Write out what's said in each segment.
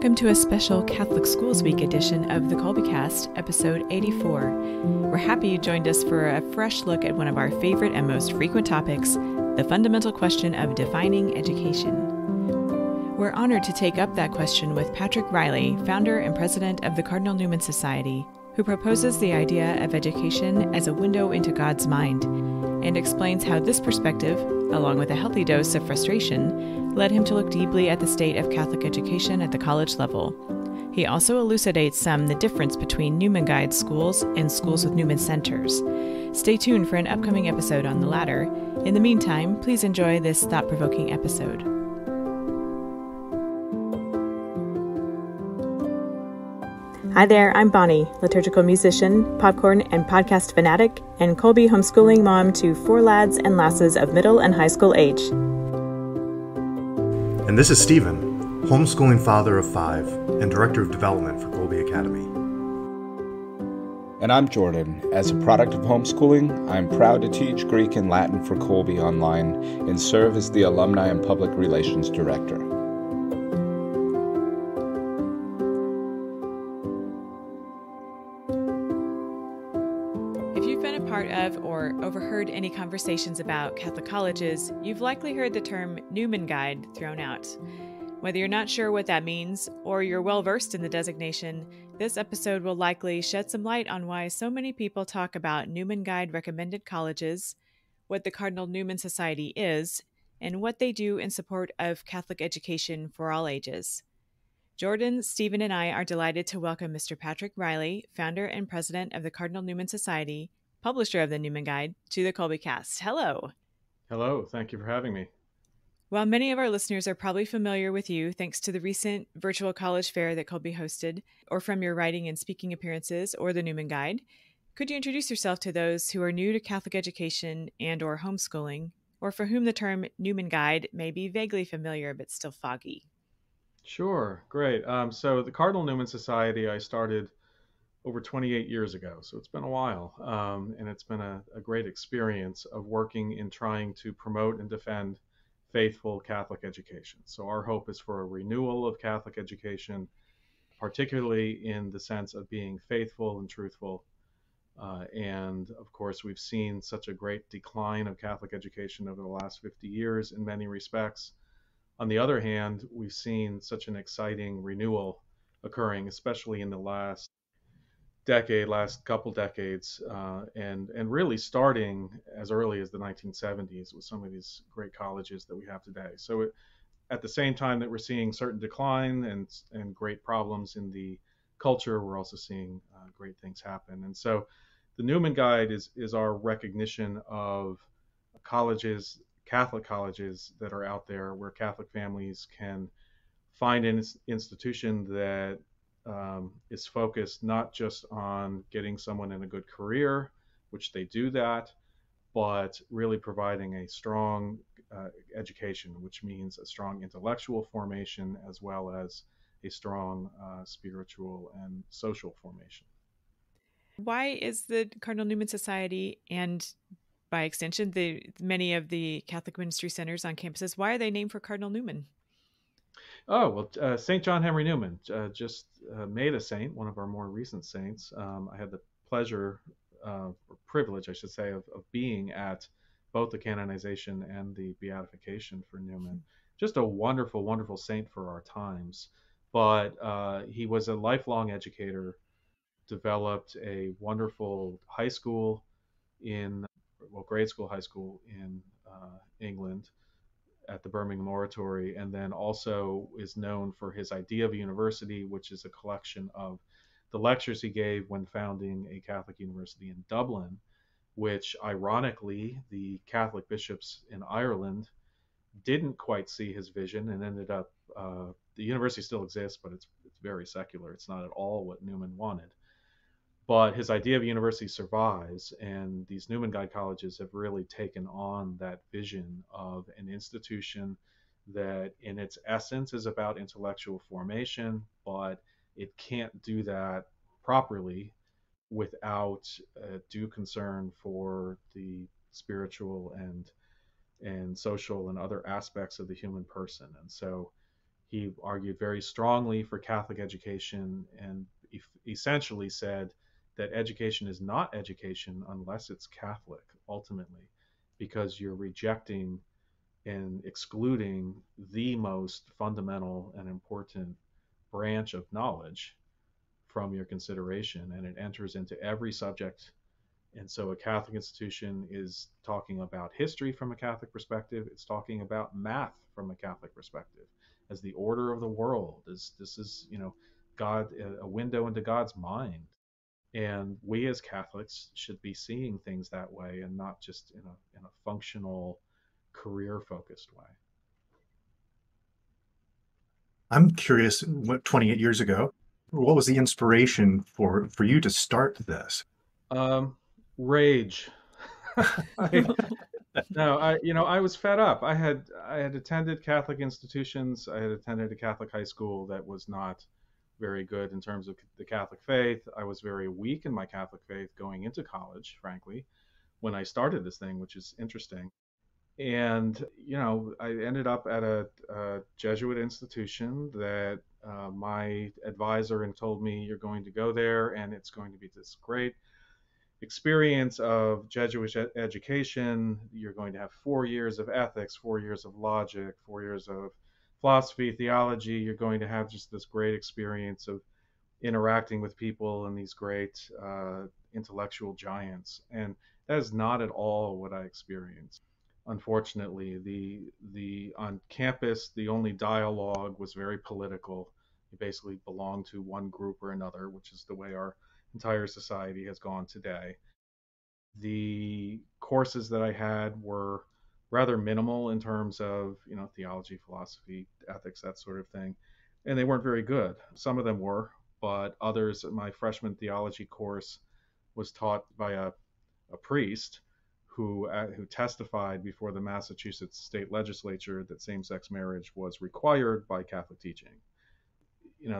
welcome to a special Catholic Schools Week edition of the Kolbecast, episode 84. We're happy you joined us for a fresh look at one of our favorite and most frequent topics, the fundamental question of defining education. We're honored to take up that question with Patrick Reilly, founder and president of the Cardinal Newman Society, who proposes the idea of education as a window into God's mind, and explains how this perspective, along with a healthy dose of frustration, led him to look deeply at the state of Catholic education at the college level. He also elucidates the difference between Newman Guide schools and schools with Newman Centers. Stay tuned for an upcoming episode on the latter. In the meantime, please enjoy this thought-provoking episode. Hi there, I'm Bonnie, liturgical musician, popcorn and podcast fanatic, and Kolbe homeschooling mom to 4 lads and lasses of middle and high school age. And this is Stephen, homeschooling father of 5 and director of development for Kolbe Academy. And I'm Jordan. As a product of homeschooling, I'm proud to teach Greek and Latin for Kolbe online and serve as the Alumni and Public Relations Director. If you've been a part of or overheard any conversations about Catholic colleges, you've likely heard the term Newman Guide thrown out. Whether you're not sure what that means or you're well versed in the designation, this episode will likely shed some light on why so many people talk about Newman Guide recommended colleges, what the Cardinal Newman Society is, and what they do in support of Catholic education for all ages. Jordan, Stephen, and I are delighted to welcome Mr. Patrick Reilly, founder and president of the Cardinal Newman Society, publisher of the Newman Guide, to the Kolbecast. Hello. Hello. Thank you for having me. While many of our listeners are probably familiar with you thanks to the recent virtual college fair that Kolbe hosted, or from your writing and speaking appearances or the Newman Guide, could you introduce yourself to those who are new to Catholic education and or homeschooling, or for whom the term Newman Guide may be vaguely familiar but still foggy? Sure. Great. So the Cardinal Newman Society, I started over 28 years ago. So it's been a while. And it's been a great experience of working in trying to promote and defend faithful Catholic education. So our hope is for a renewal of Catholic education, particularly in the sense of being faithful and truthful. And of course, we've seen such a great decline of Catholic education over the last 50 years in many respects. On the other hand, we've seen such an exciting renewal occurring, especially in the last couple decades, and really starting as early as the 1970s with some of these great colleges that we have today. So at the same time that we're seeing certain decline and great problems in the culture, we're also seeing great things happen. And so the Newman Guide is our recognition of colleges, Catholic colleges that are out there where Catholic families can find an institution that is focused not just on getting someone in a good career, which they do that, but really providing a strong education, which means a strong intellectual formation as well as a strong spiritual and social formation. Why is the Cardinal Newman Society, and by extension, many of the Catholic ministry centers on campuses, why are they named for Cardinal Newman? Oh, well, St. John Henry Newman just made a saint, one of our more recent saints. I had the pleasure, or privilege, I should say, of being at both the canonization and the beatification for Newman. Just a wonderful, wonderful saint for our times. But he was a lifelong educator, developed a wonderful high school grade school, high school in England at the Birmingham Oratory, and then also is known for his idea of a university, which is a collection of the lectures he gave when founding a Catholic university in Dublin, which ironically the Catholic bishops in Ireland didn't quite see his vision and ended up, the university still exists, but it's very secular. It's not at all what Newman wanted. But his idea of university survives, and these Newman Guide colleges have really taken on that vision of an institution that in its essence is about intellectual formation, but it can't do that properly without due concern for the spiritual and social and other aspects of the human person. And so He argued very strongly for Catholic education and essentially said that education is not education unless it's Catholic, ultimately, because you're rejecting and excluding the most fundamental and important branch of knowledge from your consideration, and it enters into every subject. And so a Catholic institution is talking about history from a Catholic perspective. It's talking about math from a Catholic perspective, as the order of the world. This is, God, a window into God's mind. And we as Catholics should be seeing things that way, and not just in a functional, career-focused way. I'm curious, what 28 years ago, what was the inspiration for you to start this? Rage. I was fed up. I had attended Catholic institutions. I had attended a Catholic high school that was not very good in terms of the Catholic faith. I was very weak in my Catholic faith going into college, frankly, when I started this thing, which is interesting. And I ended up at a Jesuit institution that my advisor and told me, you're going to go there and it's going to be this great experience of Jesuit education. You're going to have 4 years of ethics, 4 years of logic, 4 years of philosophy, theology. You're going to have just this great experience of interacting with people and these great intellectual giants. And that is not at all what I experienced. Unfortunately, the on campus, the only dialogue was very political. You basically belonged to one group or another, which is the way our entire society has gone today. The courses that I had were rather minimal in terms of, theology, philosophy, ethics, that sort of thing. And they weren't very good. Some of them were, but others, my freshman theology course was taught by a priest who testified before the Massachusetts state legislature that same-sex marriage was required by Catholic teaching.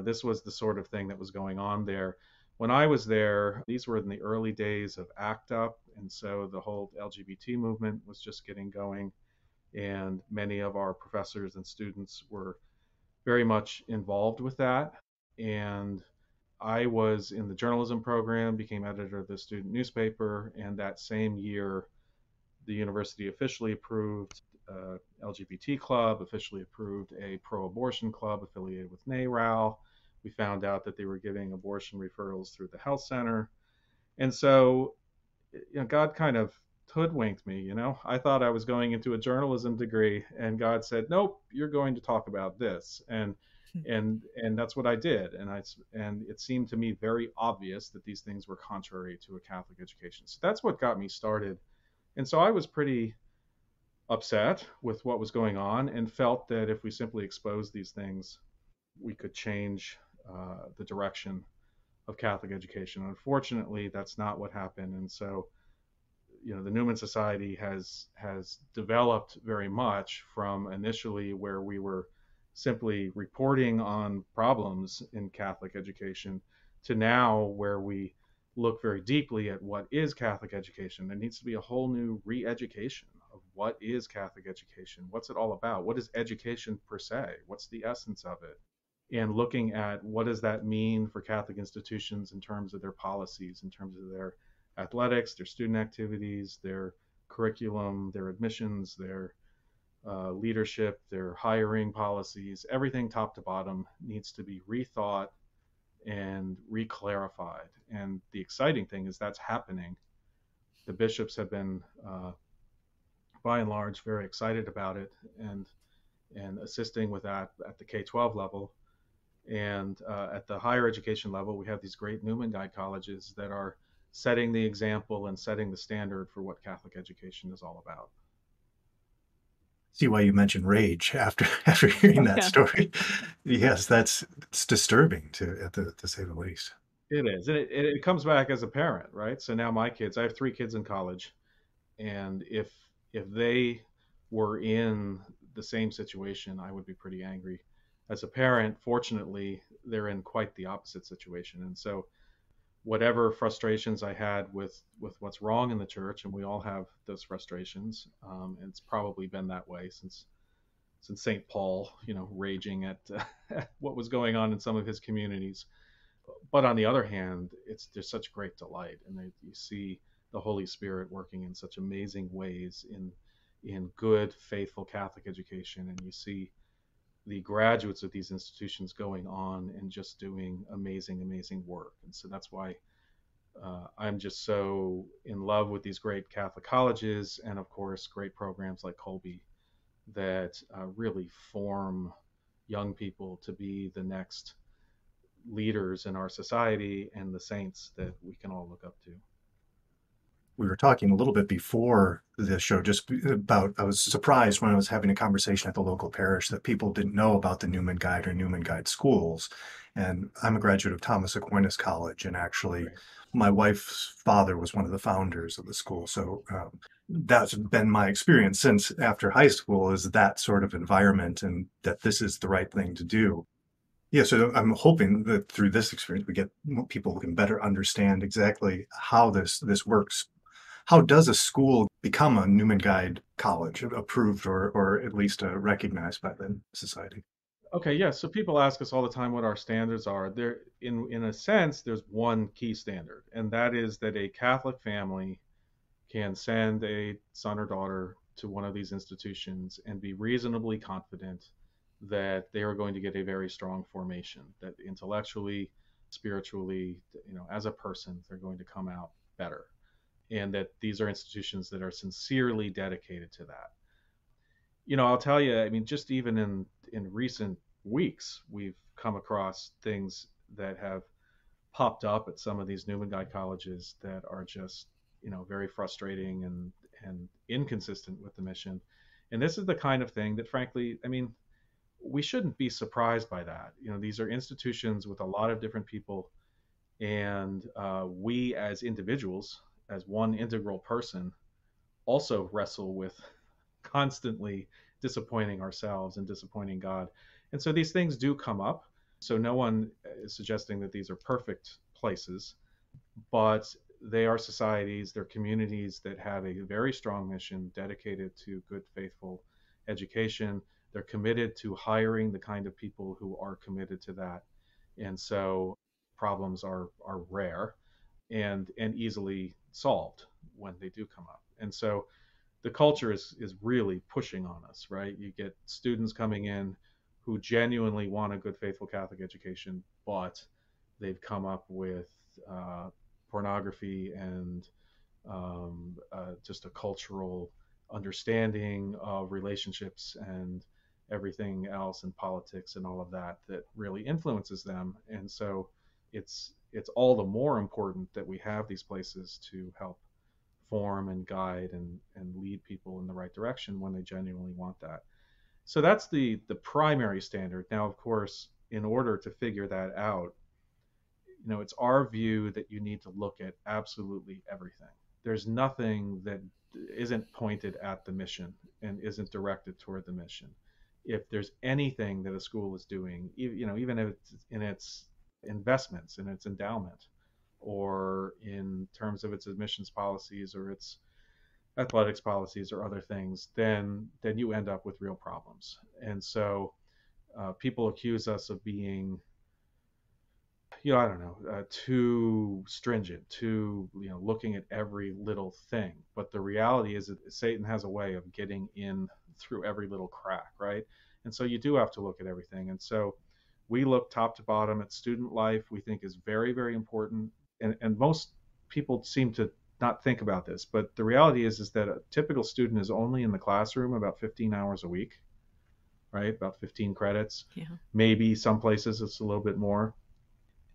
This was the sort of thing that was going on there. When I was there, these were in the early days of ACT UP, and so the whole LGBT movement was just getting going, and many of our professors and students were very much involved with that. And I was in the journalism program, became editor of the student newspaper, and that same year, the university officially approved a LGBT club, officially approved a pro-abortion club affiliated with NARAL. We found out that they were giving abortion referrals through the health center. And so, God kind of hoodwinked me, I thought I was going into a journalism degree, and God said, nope, you're going to talk about this. And that's what I did. And it seemed to me very obvious that these things were contrary to a Catholic education. So that's what got me started. And so I was pretty upset with what was going on, and felt that if we simply exposed these things, we could change the direction of Catholic education. Unfortunately, that's not what happened. And so, the Newman Society has developed very much from initially where we were simply reporting on problems in Catholic education to now where we look very deeply at what is Catholic education. There needs to be a whole new re-education of what is Catholic education, what's it all about, what is education per se, what's the essence of it, and looking at what does that mean for Catholic institutions in terms of their policies, in terms of their athletics, their student activities, their curriculum, their admissions, their leadership, their hiring policies. Everything top to bottom needs to be rethought and reclarified. And the exciting thing is that's happening. The bishops have been, by and large, very excited about it and assisting with that at the K-12 level. And at the higher education level, we have these great Newman Guide colleges that are setting the example and setting the standard for what Catholic education is all about. See why you mentioned rage after hearing that story. Yes, it's disturbing to say the least. It is, and it comes back as a parent, right? So now my kids, I have 3 kids in college, and if they were in the same situation, I would be pretty angry. As a parent, fortunately, they're in quite the opposite situation, and so whatever frustrations I had with what's wrong in the church, and we all have those frustrations, and it's probably been that way since since St. Paul, raging at what was going on in some of his communities. But on the other hand, there's such great delight, and you see the Holy Spirit working in such amazing ways in good, faithful Catholic education, and you see the graduates of these institutions going on and just doing amazing, amazing work. And so that's why I'm just so in love with these great Catholic colleges, and of course, great programs like Kolbe that really form young people to be the next leaders in our society and the saints that we can all look up to. We were talking a little bit before the show just about, I was surprised when I was having a conversation at the local parish that people didn't know about the Newman Guide or Newman Guide schools. And I'm a graduate of Thomas Aquinas College, and actually my wife's father was one of the founders of the school. So that's been my experience since after high school, is that sort of environment, and that this is the right thing to do. Yeah, so I'm hoping that through this experience, we get people who can better understand exactly how this works. How does a school become a Newman Guide college, approved or at least recognized by the society? Okay, yeah. So people ask us all the time what our standards are. There, in a sense, there's one key standard, and that is that a Catholic family can send a son or daughter to one of these institutions and be reasonably confident that they are going to get a very strong formation, that intellectually, spiritually, as a person, they're going to come out better, and that these are institutions that are sincerely dedicated to that. I'll tell you, I mean, just even in recent weeks, we've come across things that have popped up at some of these Newman Guide colleges that are just, very frustrating and inconsistent with the mission. And this is the kind of thing that, frankly, I mean, we shouldn't be surprised by that. These are institutions with a lot of different people, and we as individuals, as one integral person, also wrestle with constantly disappointing ourselves and disappointing God. And so these things do come up. So no one is suggesting that these are perfect places, but they are societies, they're communities that have a very strong mission dedicated to good, faithful education. They're committed to hiring the kind of people who are committed to that. And so problems are rare and easily solved when they do come up. And so the culture is really pushing on us, right? You get students coming in who genuinely want a good, faithful Catholic education, but they've come up with pornography and just a cultural understanding of relationships and everything else, and politics and all of that really influences them. And so it's all the more important that we have these places to help form and guide and lead people in the right direction when they genuinely want that. So that's the primary standard. Now, of course, in order to figure that out, it's our view that you need to look at absolutely everything. There's nothing that isn't pointed at the mission and isn't directed toward the mission. If there's anything that a school is doing, even if it's in its investments, in its endowment, or in terms of its admissions policies or its athletics policies or other things, then you end up with real problems. And so people accuse us of being, I don't know, too stringent, too, looking at every little thing. But the reality is that Satan has a way of getting in through every little crack, right? And so you do have to look at everything. And so we look top to bottom at student life. We think is very, very important. And most people seem to not think about this, but the reality is that a typical student is only in the classroom about 15 hours a week, right? About 15 credits. Yeah. Maybe some places it's a little bit more.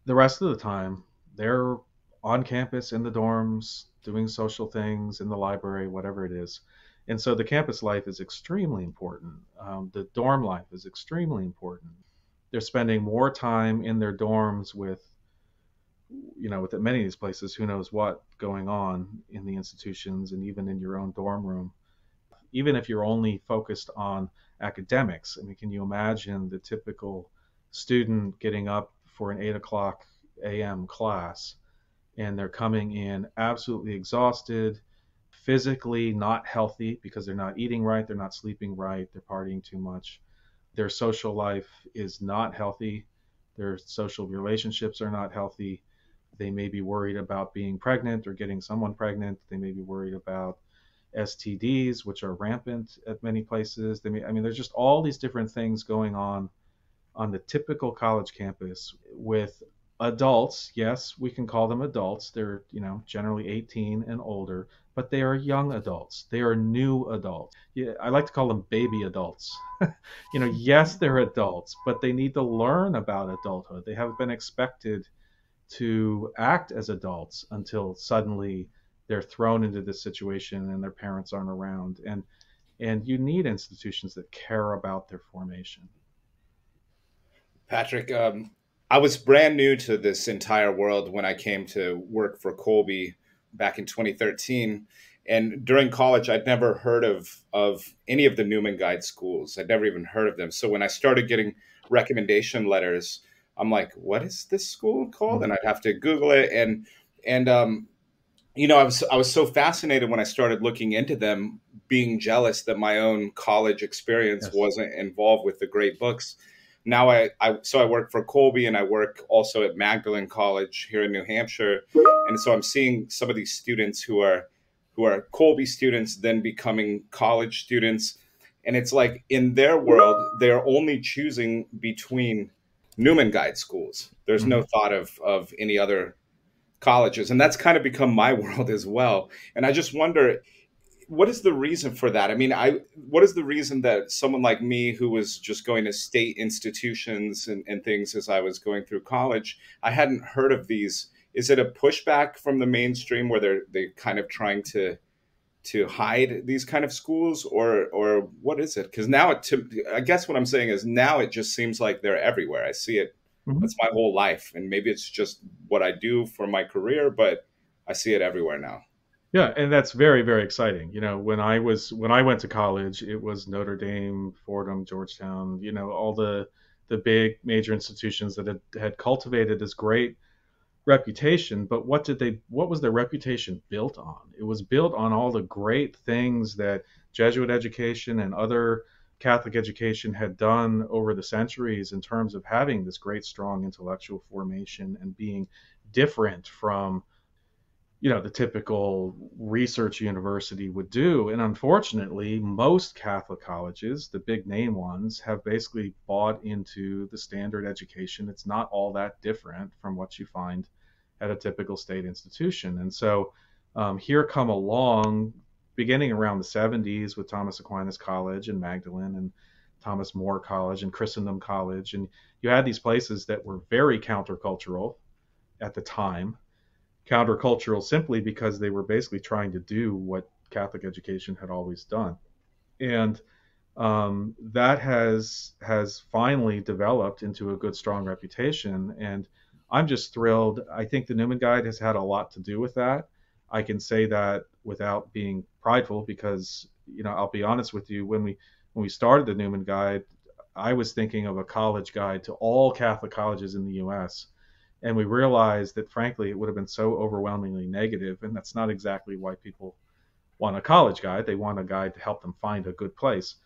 The rest of the time, they're on campus, in the dorms, doing social things, in the library, whatever it is. And so the campus life is extremely important. The dorm life is extremely important. They're spending more time in their dorms with many of these places, who knows what going on in the institutions and even in your own dorm room. Even if you're only focused on academics, I mean, can you imagine the typical student getting up for an 8:00 a.m. class, and they're coming in absolutely exhausted, physically not healthy because they're not eating right, they're not sleeping right, they're partying too much. Their social life is not healthy. Their social relationships are not healthy. They may be worried about being pregnant or getting someone pregnant. They may be worried about STDs, which are rampant at many places. There's just all these different things going on the typical college campus with adults. Yes, we can call them adults. They're, generally 18 and older, but they are young adults. They are new adults. Yeah, I like to call them baby adults. Yes, they're adults, but they need to learn about adulthood. They haven't been expected to act as adults until suddenly they're thrown into this situation and their parents aren't around. And you need institutions that care about their formation. Patrick, I was brand new to this entire world when I came to work for Kolbe back in 2013. And during college, I'd never heard of any of the Newman Guide schools. I'd never even heard of them. So when I started getting recommendation letters, I'm like, what is this school called? And I'd have to Google it. And I was so fascinated when I started looking into them, being jealous that my own college experience wasn't involved with the great books. Now I work for Kolbe, and I work also at Magdalen College here in New Hampshire. And so I'm seeing some of these students who are Kolbe students then becoming college students. And it's like in their world, they're only choosing between Newman Guide schools. There's no thought of any other colleges. And that's kind of become my world as well. And I just wonder, what is the reason for that? I mean, what is the reason that someone like me, who was just going to state institutions and things as I was going through college, I hadn't heard of these? Is it a pushback from the mainstream where they're kind of trying to hide these kind of schools, or what is it? Because now I guess what I'm saying is now it just seems like they're everywhere. I see it. That's my whole life. And maybe it's just what I do for my career, but I see it everywhere now. Yeah, and that's very, very exciting. When I went to college, it was Notre Dame, Fordham, Georgetown, all the big major institutions that had cultivated this great reputation. But what was their reputation built on? It was built on all the great things that Jesuit education and other Catholic education had done over the centuries in terms of having this great, strong intellectual formation and being different from the typical research university would do. And unfortunately, most Catholic colleges, the big name ones, have basically bought into the standard education. It's not all that different from what you find at a typical state institution. And so here come along, beginning around the 70s with Thomas Aquinas College and Magdalen and Thomas More College and Christendom College. And you had these places that were very countercultural at the time. Countercultural simply because they were basically trying to do what Catholic education had always done. And that has finally developed into a good, strong reputation. And I'm just thrilled. I think the Newman Guide has had a lot to do with that. I can say that without being prideful because, I'll be honest with you, when we started the Newman Guide, I was thinking of a college guide to all Catholic colleges in the U.S., and we realized that, frankly, it would have been so overwhelmingly negative, and that's not exactly why people want a college guide. They want a guide to help them find a good place.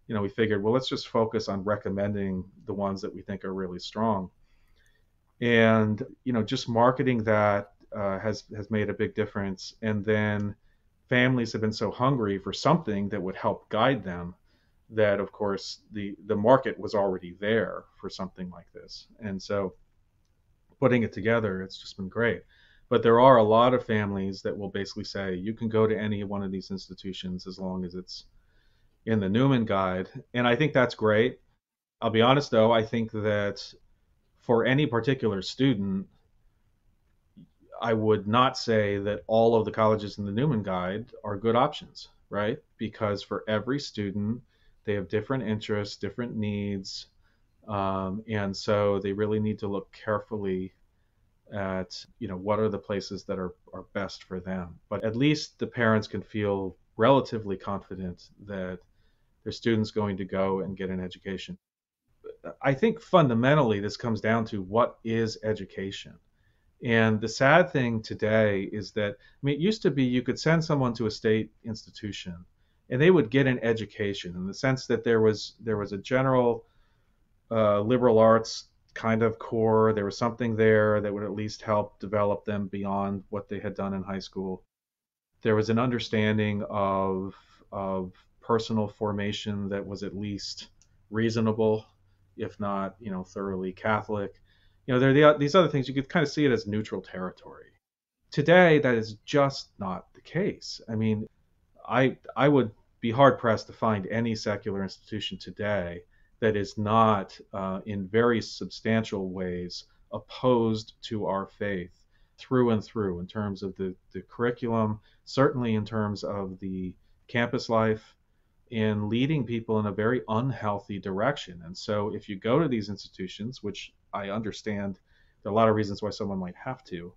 We figured, well, let's just focus on recommending the ones that we think are really strong. And, just marketing that has made a big difference. And then families have been so hungry for something that would help guide them that, of course, the market was already there for something like this. And so putting it together, it's just been great. But there are a lot of families that will basically say, you can go to any one of these institutions as long as it's in the Newman Guide. And I think that's great. I'll be honest, though, I think that for any particular student, I would not say that all of the colleges in the Newman Guide are good options, right? Because for every student, they have different interests, different needs. And so they really need to look carefully at, what are the places that are best for them. But at least the parents can feel relatively confident that their student's going to go and get an education. I think fundamentally this comes down to what is education. And the sad thing today is that, I mean, it used to be you could send someone to a state institution and they would get an education in the sense that there was a general liberal arts kind of core. There was something there that would at least help develop them beyond what they had done in high school. There was an understanding of personal formation that was at least reasonable, if not, thoroughly Catholic. There are these other things. You could kind of see it as neutral territory. Today, that is just not the case. I mean, I would be hard pressed to find any secular institution today that is not, in very substantial ways, opposed to our faith through and through in terms of the curriculum, certainly in terms of the campus life, in leading people in a very unhealthy direction. And so if you go to these institutions, which I understand there are a lot of reasons why someone might have to,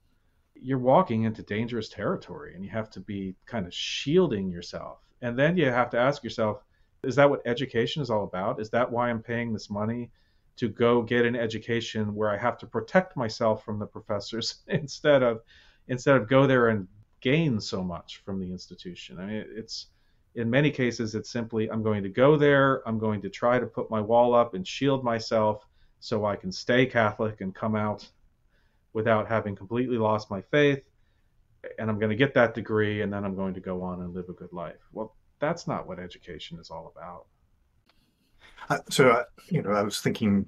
you're walking into dangerous territory and you have to be kind of shielding yourself. And then you have to ask yourself, is that what education is all about? Is that why I'm paying this money, to go get an education where I have to protect myself from the professors instead of go there and gain so much from the institution? I mean, it's, in many cases, it's simply, I'm going to go there, I'm going to try to put my wall up and shield myself so I can stay Catholic and come out without having completely lost my faith, and I'm going to get that degree, and then I'm going to go on and live a good life. Well, that's not what education is all about. I was thinking,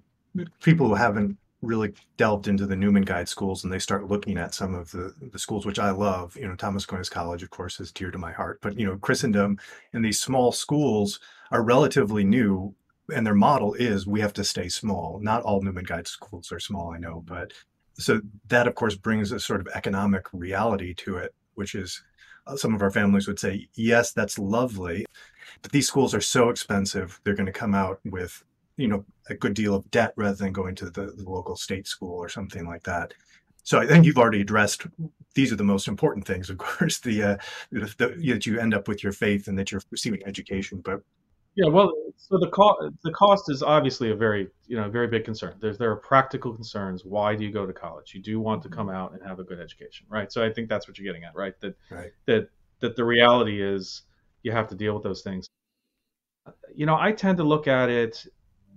people who haven't really delved into the Newman Guide schools and they start looking at some of the schools, which I love, Thomas Aquinas College, of course, is dear to my heart, but, Christendom and these small schools are relatively new, and their model is, we have to stay small. Not all Newman Guide schools are small, I know, but so that, of course, brings a sort of economic reality to it, which is, some of our families would say, yes, that's lovely, but these schools are so expensive, they're going to come out with, a good deal of debt rather than going to the local state school or something like that. So I think you've already addressed, these are the most important things, of course, that you end up with your faith and that you're receiving education. But yeah, well, so the cost is obviously a very very big concern. There are practical concerns. Why do you go to college? You do want to come out and have a good education, right? So I think that's what you're getting at, right? That the reality is you have to deal with those things. I tend to look at it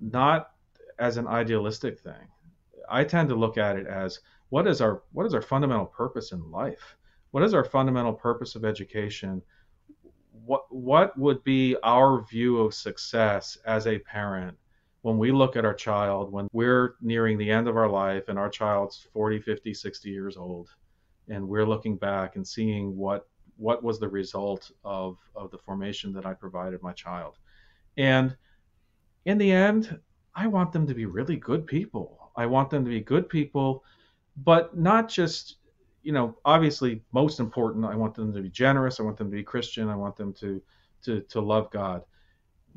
not as an idealistic thing. I tend to look at it as, what is our fundamental purpose in life? What is our fundamental purpose of education? What would be our view of success as a parent when we look at our child, when we're nearing the end of our life and our child's 40, 50, 60 years old, and we're looking back and seeing what was the result of the formation that I provided my child? And in the end, I want them to be really good people. I want them to be good people, but not just, obviously most important, I want them to be generous. I want them to be Christian. I want them to love God.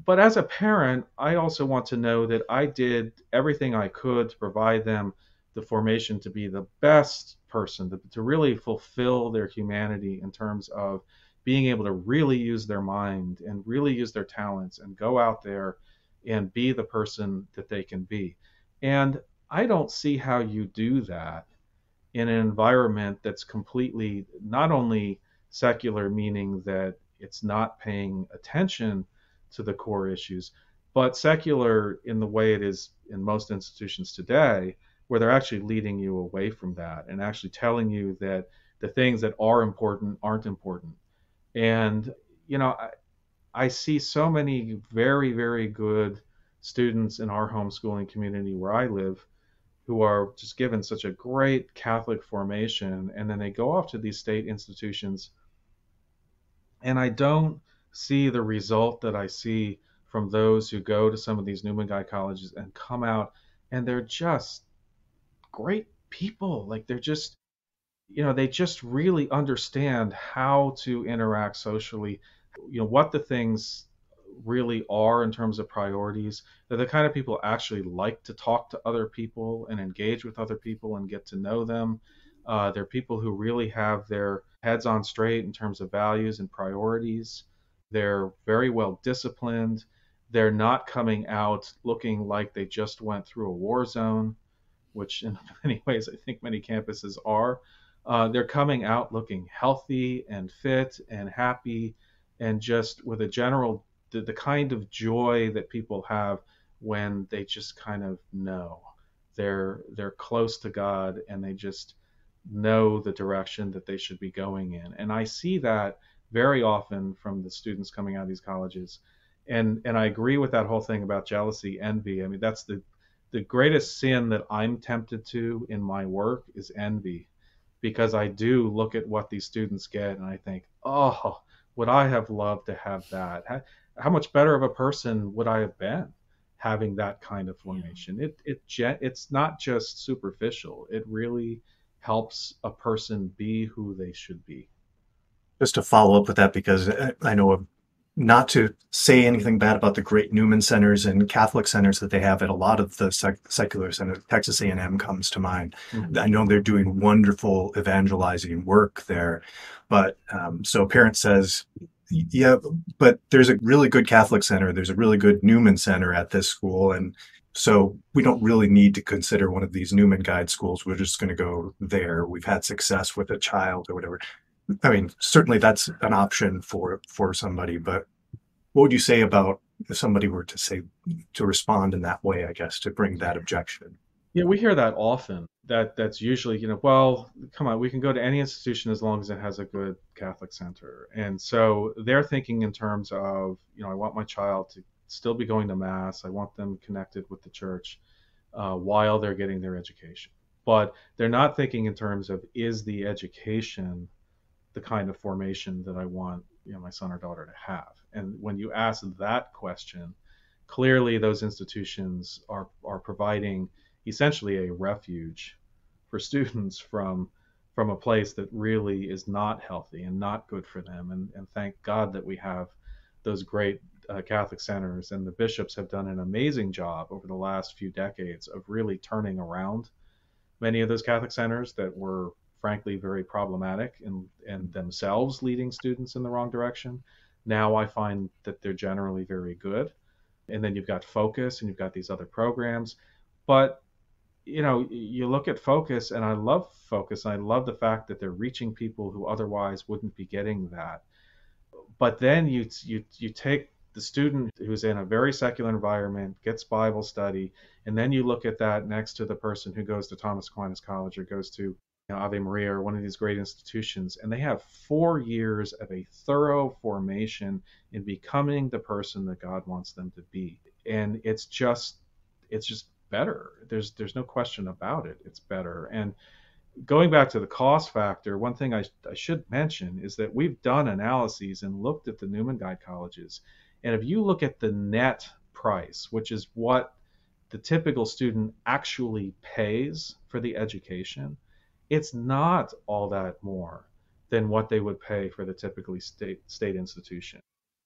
But as a parent, I also want to know that I did everything I could to provide them the formation to be the best person, to really fulfill their humanity in terms of being able to really use their mind and really use their talents and go out there and be the person that they can be. And I don't see how you do that in an environment that's completely not only secular, meaning that it's not paying attention to the core issues, but secular in the way it is in most institutions today, where they're actually leading you away from that and actually telling you that the things that are important aren't important. And, I see so many very, very good students in our homeschooling community where I live who are just given such a great Catholic formation, and then they go off to these state institutions, and I don't see the result that I see from those who go to some of these Newman Guide colleges and come out, and they're just great people. Like, they're just, they just really understand how to interact socially, what the things really are in terms of priorities. They're the kind of people actually like to talk to other people and engage with other people and get to know them. They're people who really have their heads on straight in terms of values and priorities. They're very well disciplined. They're not coming out looking like they just went through a war zone. which in many ways I think many campuses are, they're coming out looking healthy and fit and happy, and just with a general the kind of joy that people have when they just kind of know they're close to God, and they just know the direction that they should be going in. And I see that very often from the students coming out of these colleges. And I agree with that whole thing about jealousy, envy. I mean, that's the greatest sin that I'm tempted to in my work is envy, because I do look at what these students get and I think, oh, would I have loved to have that? How much better of a person would I have been having that kind of formation? It's not just superficial. It really helps a person be who they should be. Just to follow up with that, because I know of, not to say anything bad about the great Newman Centers and Catholic centers that they have at a lot of the secular centers. Texas A&M comes to mind. Mm-hmm. I know they're doing wonderful evangelizing work there. But so a parent says, yeah, but there's a really good Catholic center. There's a really good Newman Center at this school. And so we don't really need to consider one of these Newman Guide schools. We're just going to go there. We've had success with a child or whatever. I mean, certainly that's an option for somebody, but what would you say about if somebody were to respond in that way, I guess, to bring that objection? Yeah, we hear that often. That's usually, well, come on, we can go to any institution as long as it has a good Catholic center. And so they're thinking in terms of, I want my child to still be going to Mass. I want them connected with the church while they're getting their education. But they're not thinking in terms of, is the education the kind of formation that I want, my son or daughter to have? And when you ask that question, clearly those institutions are providing essentially a refuge for students from a place that really is not healthy and not good for them. And thank God that we have those great Catholic centers, and the bishops have done an amazing job over the last few decades of really turning around many of those Catholic centers that were frankly very problematic and themselves leading students in the wrong direction. Now I find that they're generally very good. And then you've got Focus and you've got these other programs. But, you look at Focus, and I love Focus. And I love the fact that they're reaching people who otherwise wouldn't be getting that. But then you take the student who's in a very secular environment, gets Bible study, and then you look at that next to the person who goes to Thomas Aquinas College or goes to Ave Maria or one of these great institutions, and they have 4 years of a thorough formation in becoming the person that God wants them to be. And it's just better. There's no question about it. It's better. And going back to the cost factor, one thing I should mention is that we've done analyses and looked at the Newman Guide colleges. And if you look at the net price, which is what the typical student actually pays for the education, it's not all that more than what they would pay for the typically state institution.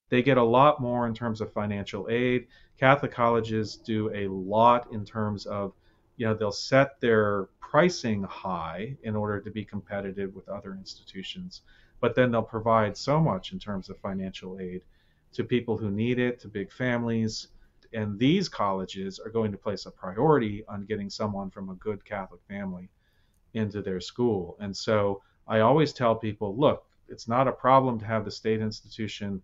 They get a lot more in terms of financial aid. Catholic colleges do a lot in terms of, they'll set their pricing high in order to be competitive with other institutions, but then they'll provide so much in terms of financial aid to people who need it, to big families. And these colleges are going to place a priority on getting someone from a good Catholic family into their school. And so I always tell people, look, it's not a problem to have the state institution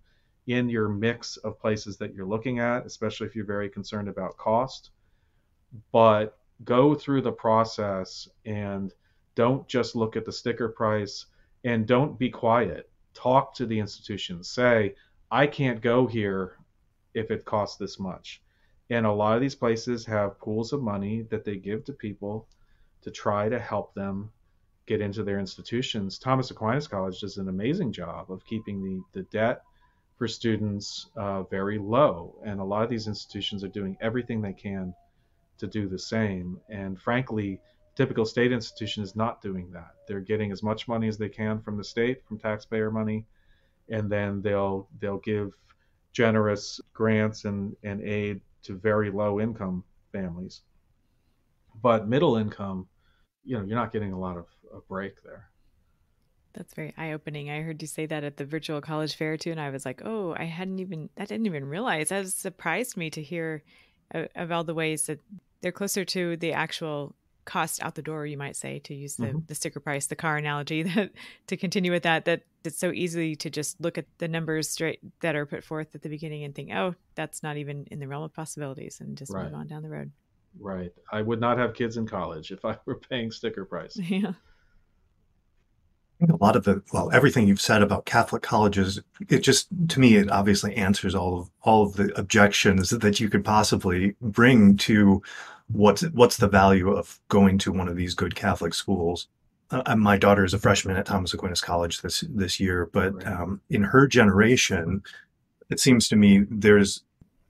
in your mix of places that you're looking at, especially if you're very concerned about cost. But go through the process and don't just look at the sticker price, and don't be quiet. Talk to the institution. Say, I can't go here if it costs this much. And a lot of these places have pools of money that they give to people to try to help them get into their institutions. Thomas Aquinas College does an amazing job of keeping the debt for students very low. And a lot of these institutions are doing everything they can to do the same. And frankly, typical state institution is not doing that. They're getting as much money as they can from the state, from taxpayer money, and then they'll give generous grants and aid to very low income families. But middle income, you're not getting a lot of a break there. That's very eye-opening. I heard you say that at the virtual college fair too, and I was like, oh, I didn't even realize. That surprised me to hear of all the ways that they're closer to the actual cost out the door, you might say, to use Mm-hmm. the sticker price, the car analogy, that to continue with that it's so easy to just look at the numbers straight that are put forth at the beginning and think, oh, that's not even in the realm of possibilities, and just Right. move on down the road. Right. I would not have kids in college if I were paying sticker price. Yeah. I think a lot of everything you've said about Catholic colleges, it just, to me, it obviously answers all of the objections that you could possibly bring to what's the value of going to one of these good Catholic schools. My daughter is a freshman at Thomas Aquinas College this year, but Right. in her generation, it seems to me there's,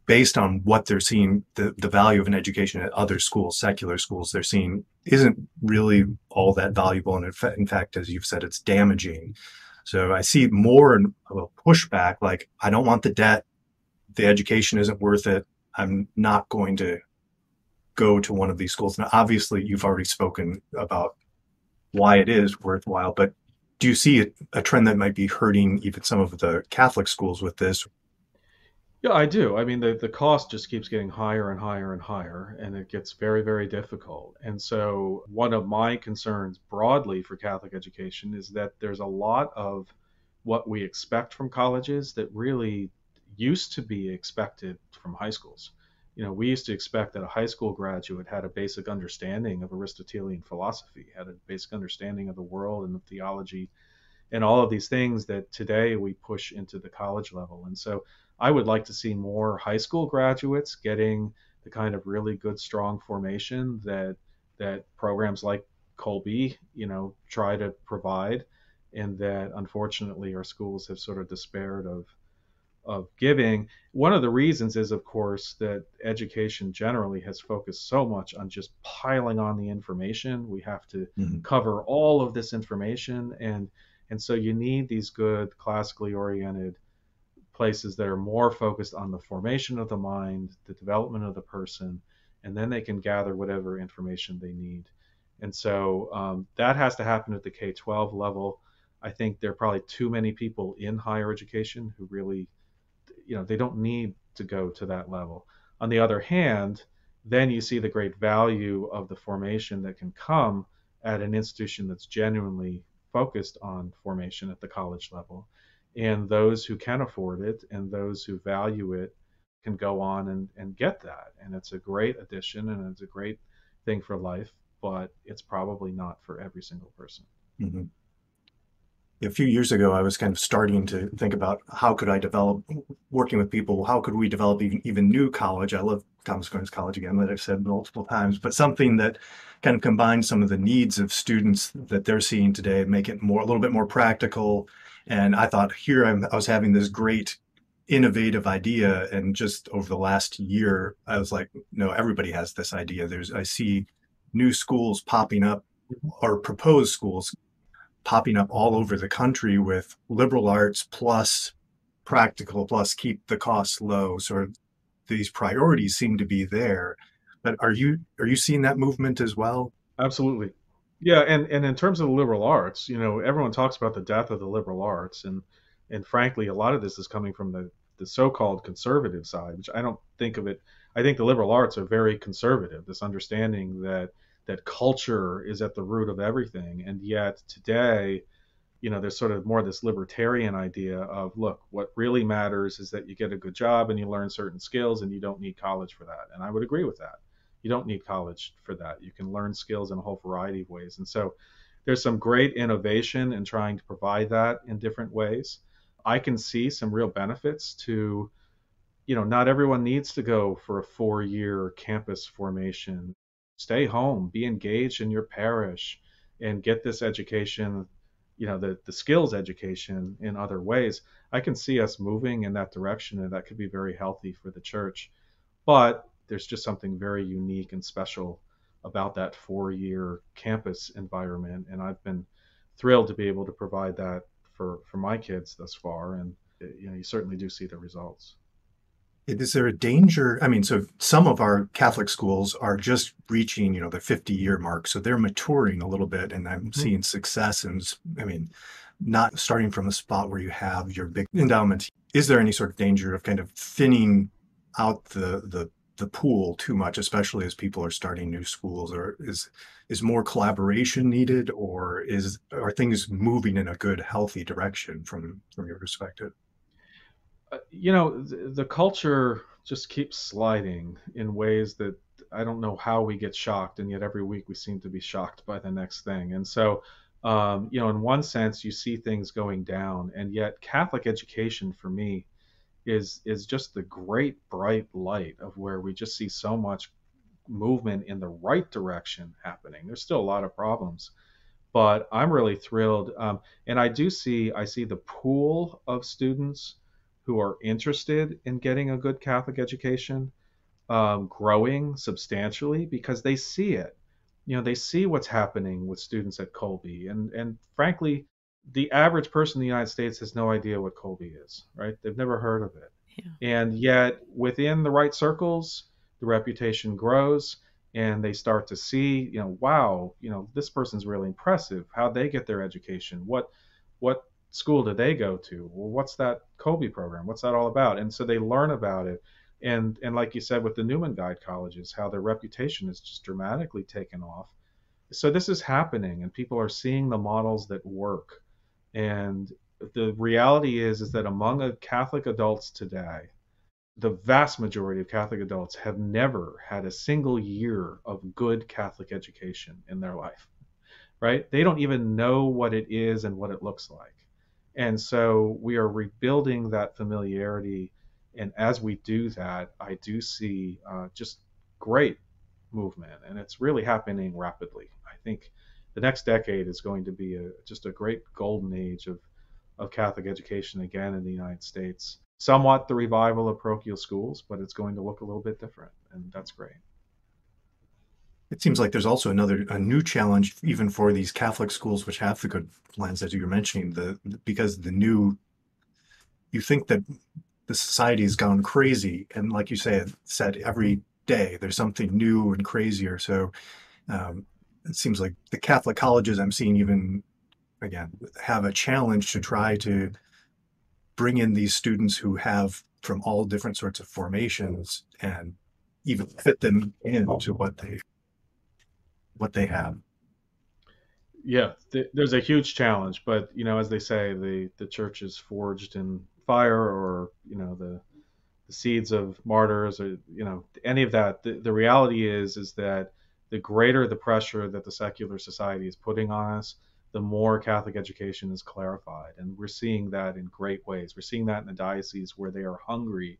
based on what they're seeing, the value of an education at other schools, secular schools, they're seeing isn't really all that valuable. And in fact, as you've said, it's damaging. So I see more of a pushback, like, I don't want the debt. The education isn't worth it. I'm not going to go to one of these schools. Now, obviously, you've already spoken about why it is worthwhile, but do you see a trend that might be hurting even some of the Catholic schools with this? Yeah, I do. I mean, the cost just keeps getting higher and higher and higher, and it gets very, very difficult. And so, one of my concerns broadly for Catholic education is that there's a lot of what we expect from colleges that really used to be expected from high schools. We used to expect that a high school graduate had a basic understanding of Aristotelian philosophy, had a basic understanding of the world and of theology and all of these things that today we push into the college level. And so I would like to see more high school graduates getting the kind of really good, strong formation that programs like Kolbe, try to provide, and that unfortunately our schools have sort of despaired of giving. One of the reasons is, of course, that education generally has focused so much on just piling on the information. We have to cover all of this information, and so you need these good classically oriented places that are more focused on the formation of the mind, the development of the person, and then they can gather whatever information they need. And so that has to happen at the K-12 level. I think there are probably too many people in higher education who really, they don't need to go to that level. On the other hand, then you see the great value of the formation that can come at an institution that's genuinely focused on formation at the college level. And those who can afford it and those who value it can go on and get that. And it's a great addition and it's a great thing for life, but it's probably not for every single person. Mm-hmm. A few years ago, I was kind of starting to think about how could I develop, working with people, how could we develop even new college? I love Thomas Aquinas College again, that I've said multiple times, but something that kind of combines some of the needs of students that they're seeing today, make it a little bit more practical. And I thought I was having this great innovative idea. And just over the last year, I was like, no, everybody has this idea. I see new schools popping up, or proposed schools popping up all over the country with liberal arts plus practical plus keep the costs low. Sort of these priorities seem to be there. But are you seeing that movement as well? Absolutely. Yeah, and in terms of the liberal arts, everyone talks about the death of the liberal arts, and frankly, a lot of this is coming from the so-called conservative side, which I don't think of it. I think the liberal arts are very conservative. This understanding that culture is at the root of everything, and yet today, there's sort of more this libertarian idea of, look, what really matters is that you get a good job and you learn certain skills, and you don't need college for that. And I would agree with that. You don't need college for that. You can learn skills in a whole variety of ways. And so there's some great innovation in trying to provide that in different ways. I can see some real benefits to, not everyone needs to go for a 4-year campus formation. Stay home, be engaged in your parish, and get this education, the skills education in other ways. I can see us moving in that direction, and that could be very healthy for the church. But there's just something very unique and special about that 4-year campus environment. And I've been thrilled to be able to provide that for my kids thus far. And, you certainly do see the results. Is there a danger? I mean, so some of our Catholic schools are just reaching, the 50-year mark. So they're maturing a little bit, and I'm seeing success. And I mean, not starting from a spot where you have your big endowment. Is there any sort of danger of kind of thinning out the the pool too much, especially as people are starting new schools? Or is more collaboration needed, or are things moving in a good, healthy direction from your perspective? The culture just keeps sliding in ways that I don't know how we get shocked, and yet every week we seem to be shocked by the next thing. And so, in one sense, you see things going down, and yet Catholic education for me is just the great bright light of where we just see so much movement in the right direction happening. There's still a lot of problems, but I'm really thrilled. And I see the pool of students who are interested in getting a good Catholic education growing substantially because they see it. They see what's happening with students at Colby, and frankly, the average person in the United States has no idea what Colby is, right? They've never heard of it. Yeah. And yet, within the right circles, the reputation grows, and they start to see, wow, this person's really impressive. How'd they get their education? What school did they go to? Well, what's that Colby program? What's that all about? And so they learn about it. And like you said, with the Newman Guide colleges, how their reputation is just dramatically taken off. So this is happening, and people are seeing the models that work. And the reality is that among Catholic adults today, the vast majority of Catholic adults have never had a single year of good Catholic education in their life, right? They don't even know what it is and what it looks like. And so we are rebuilding that familiarity. And as we do that, I do see just great movement, and it's really happening rapidly. I think the next decade is going to be just a great golden age of Catholic education again in the United States. Somewhat the revival of parochial schools, but it's going to look a little bit different, and that's great. It seems like there's also a new challenge even for these Catholic schools, which have the good plans that you were mentioning, because you think that the society has gone crazy, and like you said every day there's something new and crazier. So it seems like the Catholic colleges I'm seeing even again have a challenge to try to bring in these students who have from all different sorts of formations and even fit them into what they have. Yeah, there's a huge challenge, but as they say, the church is forged in fire, or the seeds of martyrs, or any of that. The reality is that the greater the pressure that the secular society is putting on us, the more Catholic education is clarified, and we're seeing that in great ways. We're seeing that in the dioceses where they are hungry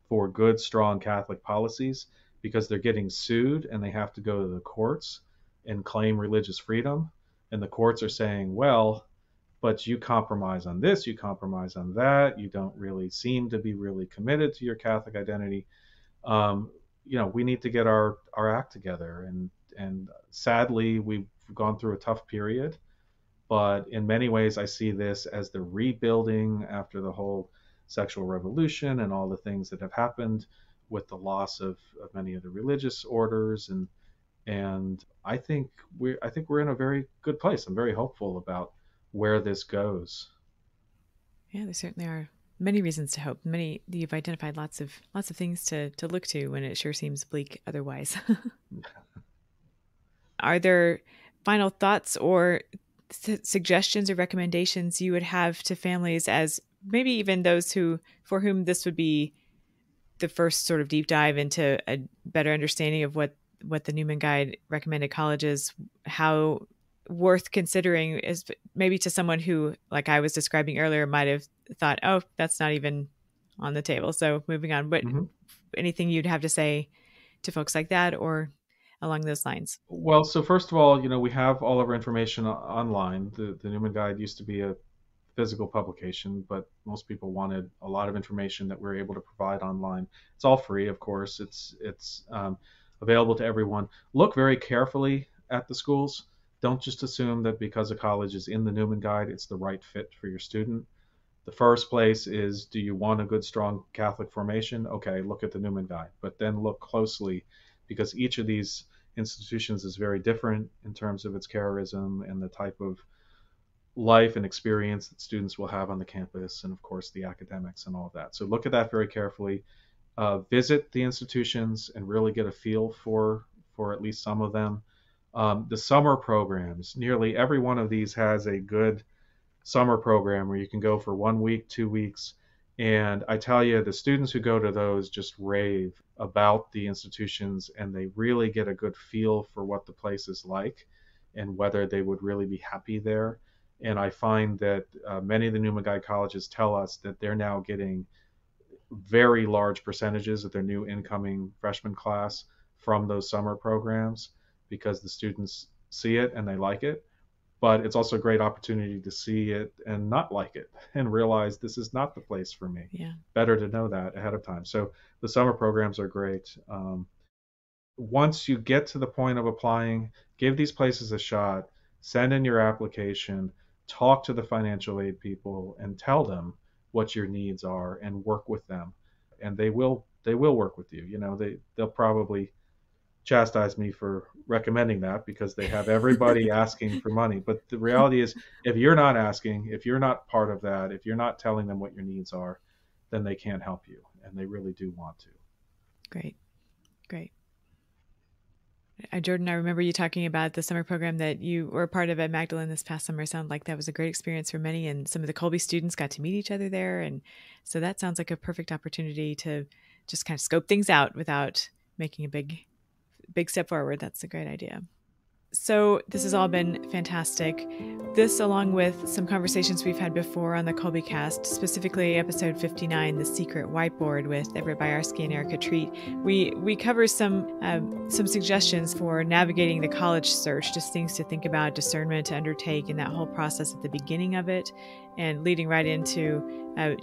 for good, strong Catholic policies because they're getting sued and they have to go to the courts and claim religious freedom. And the courts are saying, well, but you compromise on this, you compromise on that, you don't really seem to be really committed to your Catholic identity. We need to get our act together. And sadly, we've gone through a tough period. But in many ways, I see this as the rebuilding after the whole sexual revolution and all the things that have happened with the loss of many of the religious orders. And I think we're in a very good place. I'm very hopeful about where this goes. Yeah, there certainly are many reasons to hope. You've identified lots of things to look to when it sure seems bleak otherwise. Are there final thoughts or suggestions or recommendations you would have to families, as maybe even those for whom this would be the first sort of deep dive into a better understanding of what the Newman Guide recommended colleges, how worth considering is maybe to someone who, like I was describing earlier, might have thought, oh, that's not even on the table. So moving on, but anything you'd have to say to folks like that or along those lines? Well, so first of all, we have all of our information online. The Newman Guide used to be a physical publication, but most people wanted a lot of information that we're able to provide online. It's all free, of course. It's available to everyone. Look very carefully at the schools. Don't just assume that because a college is in the Newman Guide, it's the right fit for your student. The first place is, do you want a good, strong Catholic formation? Okay, look at the Newman Guide, but then look closely, because each of these institutions is very different in terms of its charism and the type of life and experience that students will have on the campus, and of course the academics and all of that. So look at that very carefully. visit the institutions and really get a feel for at least some of them. The summer programs, nearly every one of these has a good summer program where you can go for 1 week, 2 weeks. And I tell you, the students who go to those just rave about the institutions, and they really get a good feel for what the place is like and whether they would really be happy there. And I find that many of the Newman Guide colleges tell us that they're now getting very large percentages of their new incoming freshman class from those summer programs because the students see it and they like it. But it's also a great opportunity to see it and not like it and realize this is not the place for me. Yeah. Better to know that ahead of time. So the summer programs are great. Once you get to the point of applying, give these places a shot, send in your application, talk to the financial aid people and tell them what your needs are and work with them. And they will work with you. You know, they'll probably chastise me for recommending that because they have everybody asking for money. But the reality is, if you're not asking, if you're not part of that, if you're not telling them what your needs are, then they can't help you. And they really do want to. Great. Jordan, I remember you talking about the summer program that you were a part of at Magdalen this past summer. Sounded like that was a great experience for many, and some of the Kolbe students got to meet each other there. And so that sounds like a perfect opportunity to just kind of scope things out without making a big step forward. That's a great idea. So this has all been fantastic. This, along with some conversations we've had before on the Kolbecast, specifically episode 59, The Secret Whiteboard with Everett, Buyarski, and Erica Treat, we cover some suggestions for navigating the college search, just things to think about, discernment to undertake in that whole process at the beginning of it, and leading right into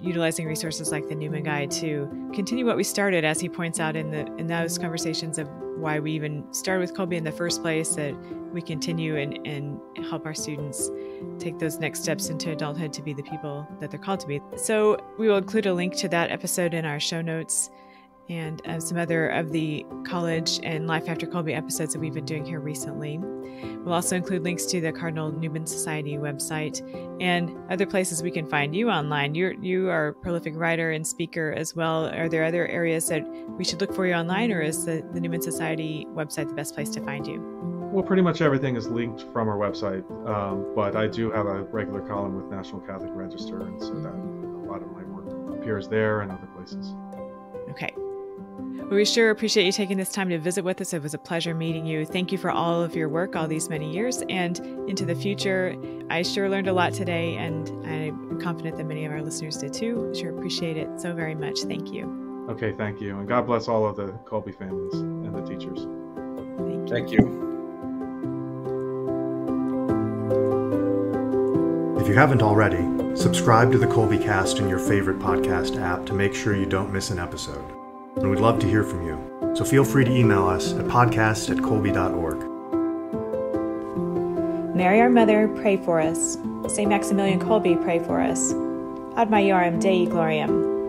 utilizing resources like the Newman Guide to continue what we started, as he points out in those conversations of why we even started with Kolbe in the first place, that we continue and help our students take those next steps into adulthood to be the people that they're called to be. So we will include a link to that episode in our show notes and some other of the college and Life After Kolbe episodes that we've been doing here recently. We'll also include links to the Cardinal Newman Society website and other places we can find you online. You are a prolific writer and speaker as well. Are there other areas that we should look for you online, or is the Newman Society website the best place to find you? Well, pretty much everything is linked from our website, but I do have a regular column with National Catholic Register, and so that a lot of my work appears there and other places. Okay. Well, we sure appreciate you taking this time to visit with us. It was a pleasure meeting you. Thank you for all of your work all these many years, and into the future. I sure learned a lot today, and I'm confident that many of our listeners did too. Sure appreciate it so very much. Thank you. Okay, thank you. And God bless all of the Kolbe families and the teachers. Thank you. If you haven't already, subscribe to the Kolbecast in your favorite podcast app to make sure you don't miss an episode. And we'd love to hear from you. So feel free to email us at podcast@kolbe.org. Mary, our Mother, pray for us. St. Maximilian Kolbe, pray for us. Ad Maiorem Dei Gloriam.